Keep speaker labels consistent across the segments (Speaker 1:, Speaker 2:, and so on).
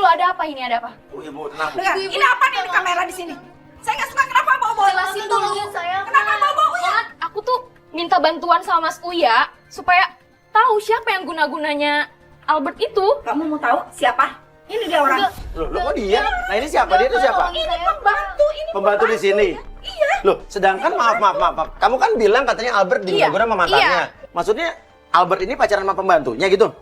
Speaker 1: ada apa ini, ada apa?
Speaker 2: Oh, Ibu, tenang.
Speaker 3: Dengar, ini apa nih di kamera di sini? Saya nggak suka kenapa bawa-bawa.
Speaker 1: Jelasin dulu.
Speaker 3: Kenapa bawa-bawa ya?
Speaker 1: Aku tuh minta bantuan sama Mas Uya supaya tahu siapa yang guna-gunanya Albert itu.
Speaker 3: Kamu mau tahu siapa? Ini dia orang.
Speaker 2: Loh, kok dia? Nah, ini siapa? Dia itu siapa?
Speaker 3: Ini pembantu, ini
Speaker 2: Pembantu di sini.
Speaker 3: Iya.
Speaker 2: Loh, sedangkan maaf. Kamu kan bilang katanya Albert diguna-guna sama mantannya. Maksudnya Albert ini pacaran sama pembantunya gitu?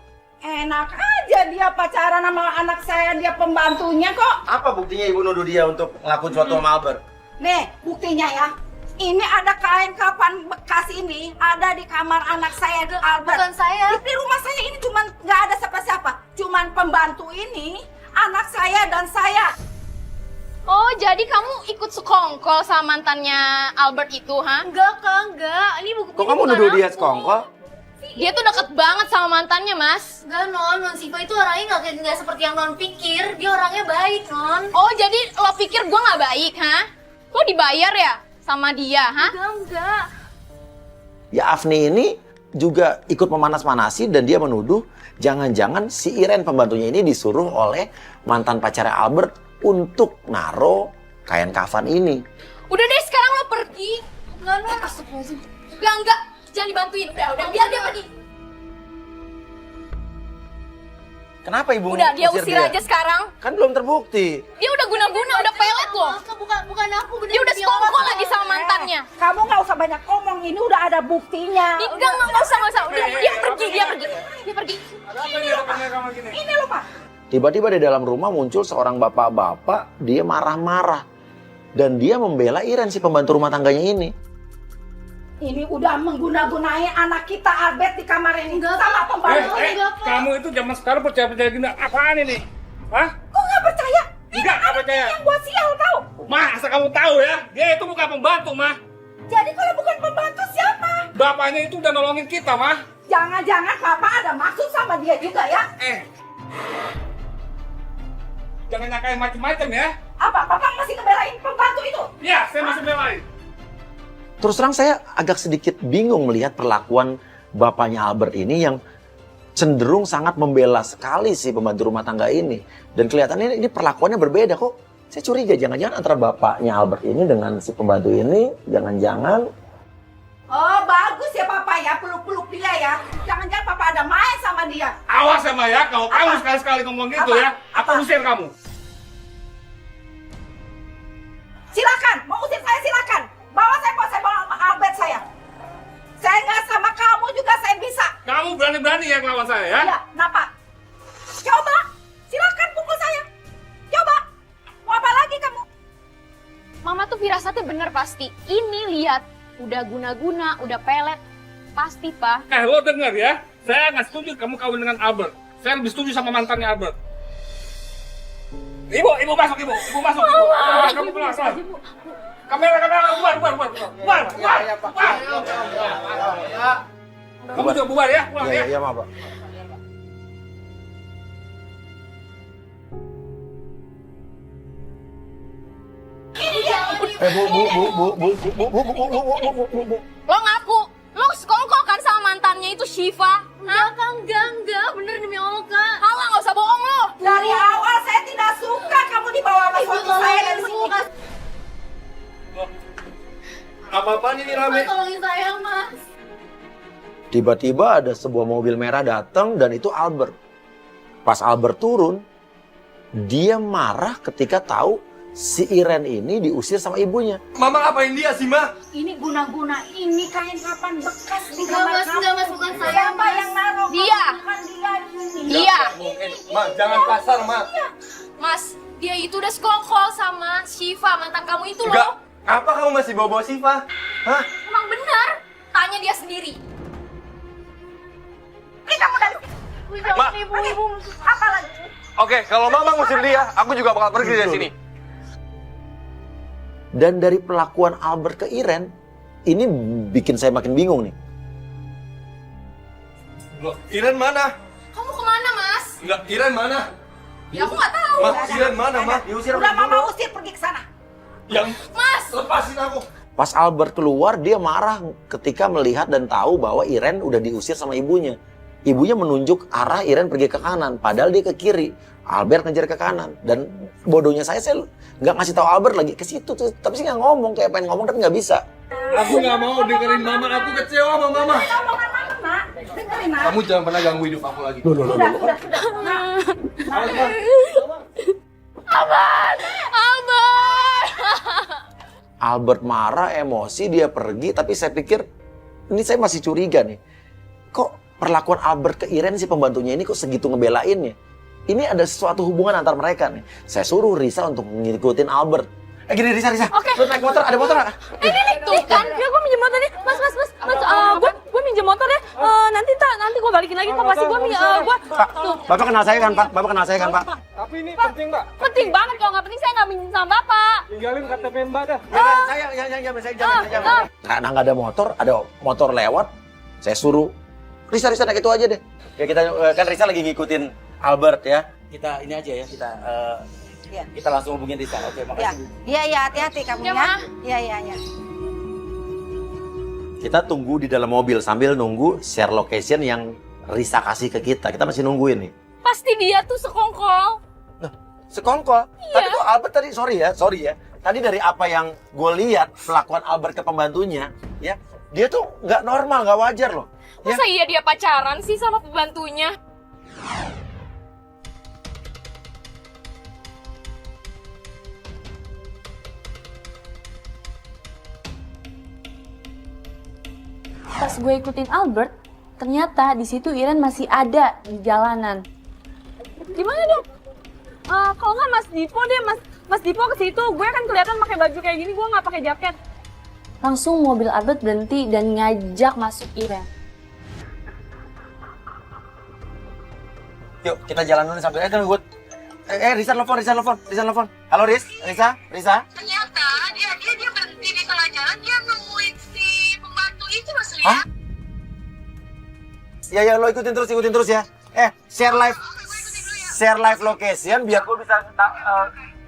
Speaker 3: Enak aja dia pacaran sama anak saya, dia pembantunya kok.
Speaker 2: Apa buktinya Ibu nuduh dia untuk ngelakuin sesuatu sama Albert?
Speaker 3: Nih, buktinya ya. Ini ada kain kapan bekas ini ada di kamar anak saya, Albert.
Speaker 1: Bukan saya.
Speaker 3: Di rumah saya ini cuman nggak ada siapa-siapa. Cuman pembantu ini, anak saya dan saya.
Speaker 1: Oh, jadi kamu ikut sekongkol sama mantannya Albert itu, ha?
Speaker 4: Enggak, Kak, enggak. Ini bukan.
Speaker 2: Kok kamu nuduh dia sekongkol?
Speaker 1: Dia tuh deket banget sama mantannya, Mas.
Speaker 4: Enggak, Non Siva itu orangnya nggak seperti yang Non pikir. Dia orangnya baik, Non.
Speaker 1: Oh, jadi lo pikir gua nggak baik, ha? Lo dibayar ya sama dia, ha?
Speaker 4: Enggak.
Speaker 2: Ya Afni ini juga ikut memanas-manasi dan dia menuduh jangan-jangan si Iren pembantunya ini disuruh oleh mantan pacarnya Albert untuk naro kain kafan ini.
Speaker 1: Udah deh, sekarang lo pergi.
Speaker 4: Enggak, Non.
Speaker 1: Enggak. Jangan dibantuin. Udah, biar dia pergi.
Speaker 2: Kenapa Ibu
Speaker 1: Udah, dia usir aja sekarang.
Speaker 2: Kan belum terbukti.
Speaker 1: Dia udah guna-guna, udah pelet loh.
Speaker 4: Kak, bukan aku.
Speaker 1: Dia udah sekongkol lagi sama mantannya.
Speaker 3: Kamu nggak usah banyak ngomong, ini udah ada buktinya.
Speaker 1: Enggak usah. Udah, dia pergi.
Speaker 3: Ini loh Pak.
Speaker 2: Tiba-tiba di dalam rumah muncul seorang bapak-bapak, dia marah-marah. Dan dia membela Iren si pembantu rumah tangganya ini.
Speaker 3: Ini udah mengguna-gunain anak kita Albert di kamar ini sama pembantu.
Speaker 5: Kamu itu zaman sekarang percaya gini apaan ini? Hah?
Speaker 3: Kok nggak percaya?
Speaker 5: Enggak percaya.
Speaker 3: Yang buat sial tahu.
Speaker 5: Mah, asal kamu tahu ya, dia itu bukan pembantu, Mah.
Speaker 3: Jadi kalau bukan pembantu siapa?
Speaker 5: Bapaknya itu udah nolongin kita, Mah.
Speaker 3: Jangan-jangan Papa ada maksud sama dia juga ya?
Speaker 5: Jangan nyakain macem-macem ya.
Speaker 3: Apa Papa masih ngebelain pembantu itu?
Speaker 5: Iya, saya masih belain.
Speaker 2: Terus terang saya agak sedikit bingung melihat perlakuan bapaknya Albert ini yang cenderung sangat membela sekali si pembantu rumah tangga ini. Dan kelihatannya ini perlakuannya berbeda kok. Saya curiga jangan-jangan antara bapaknya Albert ini dengan si pembantu ini, jangan-jangan.
Speaker 3: Oh bagus ya Papa ya, peluk-peluk dia ya. Jangan-jangan Papa ada main sama dia.
Speaker 5: Awas ya, Mah ya, kalau kamu sekali-sekali ngomong gitu
Speaker 3: Apa?
Speaker 5: ya, aku usir kamu.
Speaker 3: Silakan, mau usir saya silakan. Bawa saya bawa Albert saya. Saya nggak sama kamu juga saya bisa.
Speaker 5: Kamu berani-berani ya ngelawan saya ya?
Speaker 3: Iya, kenapa? Coba, silakan pukul saya. Coba, mau apa lagi kamu?
Speaker 1: Mama tuh firasatnya bener pasti. Ini lihat, udah guna-guna, udah pelet. Pasti, Pak.
Speaker 5: Lo denger ya, saya nggak setuju kamu kawin dengan Albert. Saya lebih setuju sama mantannya Albert. Ibu masuk, Ibu. Kamu keluar. Kamera, bubar. Kamu juga bubar ya, pulang ya.
Speaker 2: Iya, maaf, Pak. Bu.
Speaker 1: Lo ngaku, lo sekongkol kan sama mantannya itu Shiva?
Speaker 4: Enggak. Bener demi Allah, Kak.
Speaker 1: Halah, nggak usah bohong lo.
Speaker 3: Dari awal saya tidak suka kamu dibawa sama suami saya dari sini.
Speaker 5: Apa-apaan ini rame?
Speaker 4: Tolongin saya, Mas.
Speaker 2: Tiba-tiba ada sebuah mobil merah datang dan itu Albert. Pas Albert turun, dia marah ketika tahu si Iren ini diusir sama ibunya.
Speaker 5: Mama ngapain dia sih, Ma?
Speaker 3: Ini guna-guna, ini kain kapan bekas di
Speaker 4: Enggak,
Speaker 3: kamar
Speaker 4: Mas.
Speaker 3: kamu.
Speaker 4: Enggak, Mas. Bukan saya,
Speaker 3: Siapa
Speaker 4: Mas.
Speaker 3: yang naruh?
Speaker 1: Dia.
Speaker 3: Bukan dia ini.
Speaker 1: Dia,
Speaker 5: Ma, jangan kasar, Ma.
Speaker 1: Mas, dia itu udah sekongkol sama Shiva, mantan kamu itu
Speaker 5: Enggak.
Speaker 1: loh.
Speaker 5: Apa kamu masih bawa-bawa Siva? Hah?
Speaker 1: Emang benar, tanya dia sendiri.
Speaker 3: Ini kamu dari
Speaker 5: Ma.
Speaker 3: ibu. Apa lagi?
Speaker 5: Oke, kalau Mama ngusir dia, aku juga bakal pergi dari sini.
Speaker 2: Dan dari perlakuan Albert ke Iren, ini bikin saya makin bingung nih.
Speaker 5: Loh, Iren mana?
Speaker 1: Kamu kemana, Mas?
Speaker 5: Enggak, Iren mana?
Speaker 1: Ya aku nggak tahu.
Speaker 5: Ma, Iren mana, Ma?
Speaker 2: Diusir
Speaker 3: Udah mama usir pergi ke sana.
Speaker 5: Yang
Speaker 1: Mas,
Speaker 5: lepasin aku.
Speaker 2: Pas Albert keluar, dia marah ketika melihat dan tahu bahwa Iren udah diusir sama ibunya. ibunya menunjuk arah Iren pergi ke kanan, padahal dia ke kiri. Albert ngejar ke kanan, dan bodohnya saya nggak ngasih tahu Albert lagi ke situ tuh, tapi sih nggak ngomong, kayak pengen ngomong tapi nggak bisa.
Speaker 6: Aku nggak mau dengerin mama, aku kecewa sama mama.
Speaker 3: Omongan mama, nak. Dengerin, nak.
Speaker 6: Kamu jangan pernah ganggu hidup aku lagi.
Speaker 3: Sudah. Nak.
Speaker 2: Albert marah, emosi, dia pergi, tapi saya pikir, ini saya masih curiga nih. Kok perlakuan Albert ke Iren si pembantunya ini kok segitu ngebelainnya? Ini ada sesuatu hubungan antar mereka nih. Saya suruh Risa untuk ngikutin Albert. Gini Risa.
Speaker 1: Oke.
Speaker 2: Lu naik motor, ada motor nggak?
Speaker 1: Tuh kan.
Speaker 7: Ya gue minjem motor deh, mas, gue minjem motor deh. Nanti gue balikin lagi kok, pasti gue
Speaker 2: Pak, Bapak kenal saya kan Pak? Bapak kenal saya kan Pak?
Speaker 6: Tapi ini penting, Mbak.
Speaker 7: penting banget, kalau nggak penting saya nggak minjem sama bapak.
Speaker 6: Tinggalin KTP Mbak dah.
Speaker 2: Saya jalan. Karena nggak ada motor lewat, saya suruh Risa naik itu aja deh. Ya kita kan Risa lagi ngikutin Albert ya. Kita ini aja ya, kita langsung hubungin Risa. Oke, makasih.
Speaker 3: Iya, hati-hati kamu ya. Iya.
Speaker 2: Kita tunggu di dalam mobil sambil nunggu share location yang Risa kasih ke kita. Kita masih nungguin nih.
Speaker 7: Pasti dia tuh sekongkol.
Speaker 2: Sekongkol. Tapi tuh Albert tadi, sorry ya. Tadi dari apa yang gue lihat pelakuan Albert ke pembantunya, ya, dia tuh nggak normal, nggak wajar loh. Ya.
Speaker 7: Masa iya dia pacaran sih sama pembantunya? Pas gue ikutin Albert, ternyata di situ Iren masih ada di jalanan. Gimana dong? Kalau nggak Mas Dipo deh, Mas Dipo ke situ. Gue kan kelihatan pakai baju kayak gini, gue nggak pakai jaket. Langsung mobil Albert berhenti dan ngajak masuk Iren.
Speaker 2: Yuk, kita jalan dulu sampai gue. Risa telepon. Halo Risa.
Speaker 8: Ternyata dia berhenti di tengah jalan, dia nemuin si pembantu itu, Mas Lia.
Speaker 2: Hah? Ya lo ikutin terus ya. Share live location biar gue bisa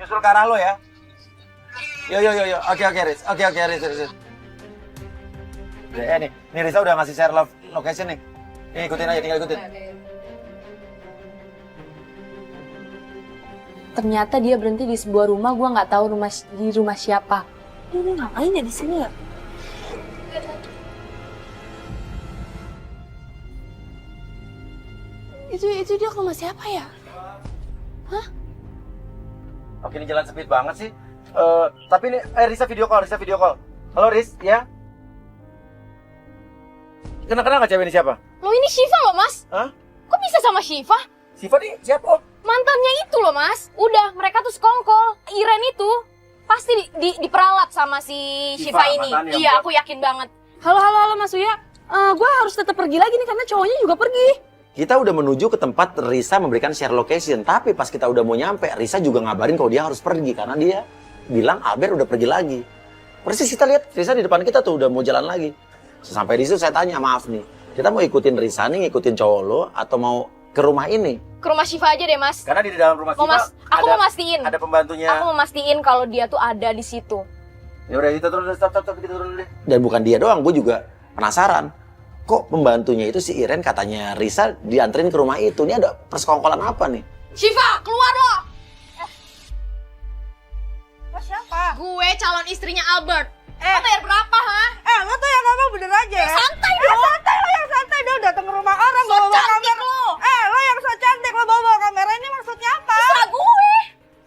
Speaker 2: nyusul ke arah lo ya. Yo. Oke Riz. Nih Risa udah ngasih share live location nih. Nih ikutin aja, tinggal ikutin.
Speaker 7: Ternyata dia berhenti di sebuah rumah, gue nggak tahu di rumah siapa. Ini ngapain ya di sini ya? Itu dia ke rumah siapa ya? Hah?
Speaker 2: Oke, ini jalan sempit banget sih. Tapi ini Risa video call. Halo Riz, ya? Kenal nggak cewek ini siapa?
Speaker 1: Lo ini Syifa loh, Mas.
Speaker 2: Hah?
Speaker 1: Kok bisa sama Syifa?
Speaker 2: Syifa nih siapa?
Speaker 1: Mantannya itu loh, Mas. Udah, mereka tuh sekongkol. Iren itu pasti diperalat sama si Syifa ini.
Speaker 2: mantannya.
Speaker 1: Iya, aku yakin banget.
Speaker 7: Halo Mas Uya. Gue harus tetap pergi lagi nih karena cowoknya juga pergi.
Speaker 2: Kita udah menuju ke tempat Risa memberikan share location, tapi pas kita udah mau nyampe, Risa juga ngabarin kalau dia harus pergi karena dia bilang Albert udah pergi lagi. Persis kita lihat Risa di depan kita tuh udah mau jalan lagi. Sampai di situ saya tanya, maaf nih, kita mau ikutin Risa nih, ngikutin cowok lo atau mau ke rumah ini?
Speaker 1: Ke rumah Syifa aja deh, Mas.
Speaker 2: Karena di dalam rumah Syifa
Speaker 1: Aku mau mastiin.
Speaker 2: ada pembantunya.
Speaker 1: Aku mau mastiin kalau dia tuh ada di situ.
Speaker 2: Ya udah kita turun, stop, kita turun deh. Dan bukan dia doang, gue juga penasaran. Kok pembantunya itu si Iren katanya Risa dianterin ke rumah itu? Ini ada persekongkolan apa nih?
Speaker 1: Syifa, keluar lo!
Speaker 3: Lo siapa?
Speaker 1: Gue calon istrinya Albert. Lo bayar berapa, ha?
Speaker 3: Lo tuh yang ngomong bener aja ya?
Speaker 1: Santai dong!
Speaker 3: Santai lo yang santai dong, datang ke rumah orang
Speaker 1: So
Speaker 3: bawa
Speaker 1: cantik
Speaker 3: kamera.
Speaker 1: lo!
Speaker 3: Lo yang so cantik lo bawa kamera, ini maksudnya apa?
Speaker 1: Terserah gue!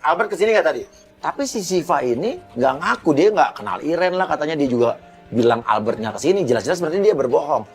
Speaker 2: Albert kesini nggak tadi? Tapi si Syifa ini nggak ngaku, dia nggak kenal Iren lah, katanya dia juga bilang Albertnya kesini, jelas-jelas berarti dia berbohong.